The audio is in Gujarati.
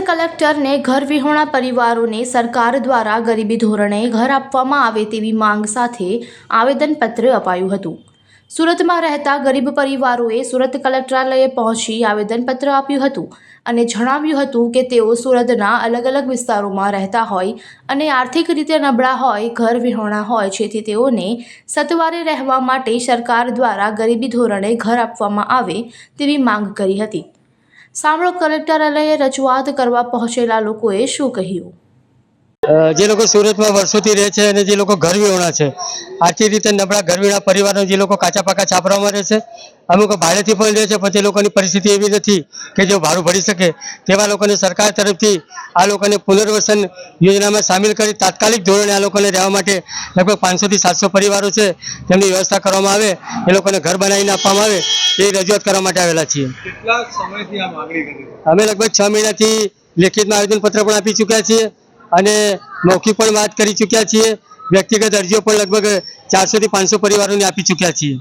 કલેક્ટરને ઘર વિહોણા પરિવારોને સરકાર દ્વારા ગરીબી ધોરણે ઘર આપવામાં આવે તેવી માંગ સાથે આવેદનપત્ર અપાયું હતું। સુરતમાં રહેતા ગરીબ પરિવારોએ સુરત કલેક્ટરાલયે પહોંચી આવેદનપત્ર આપ્યું હતું અને જણાવ્યું હતું કે તેઓ સુરતના અલગ અલગ વિસ્તારોમાં રહેતા હોય અને આર્થિક રીતે નબળા હોય, ઘર વિહોણા હોય, જેથી તેઓને સત્વરે રહેવા માટે સરકાર દ્વારા ગરીબી ધોરણે ઘર આપવામાં આવે તેવી માંગ કરી હતી। સાંભળો કલેક્ટરાલયે રજૂઆત કરવા પહોંચેલા લોકોએ શું કહ્યું। જે લોકો સુરતમાં વર્ષોથી રહે છે અને જે લોકો ઘર વિહોણા છે, આર્થિક રીતે નબળા ઘર વિહોણા પરિવારો, જે લોકો કાચા પાકા છાપરામાં રહે છે, અમુક ભાડેથી પણ રહે છે, પણ તે લોકોની પરિસ્થિતિ એવી નથી કે જેઓ ભાડું ભરી શકે, તેવા લોકોને સરકાર તરફથી આ લોકોને પુનર્વસન યોજનામાં સામેલ કરી તાત્કાલિક ધોરણે આ લોકોને રહેવા માટે લગભગ 500 થી 700 પરિવારો છે, તેમની વ્યવસ્થા કરવામાં આવે, એ લોકોને ઘર બનાવીને આપવામાં આવે, એ રજૂઆત કરવા માટે આવેલા છીએ। કેટલા સમયથી આ માંગણી કરી? અમે લગભગ 6 મહિનાથી લેખિતમાં આવેદનપત્ર પણ આપી ચૂક્યા છીએ અને મૌખિક પણ વાત કરી ચૂક્યા છીએ। વ્યક્તિગત અરજીઓ પણ લગભગ 400 થી 500 પરિવારોને આપી ચૂક્યા છીએ।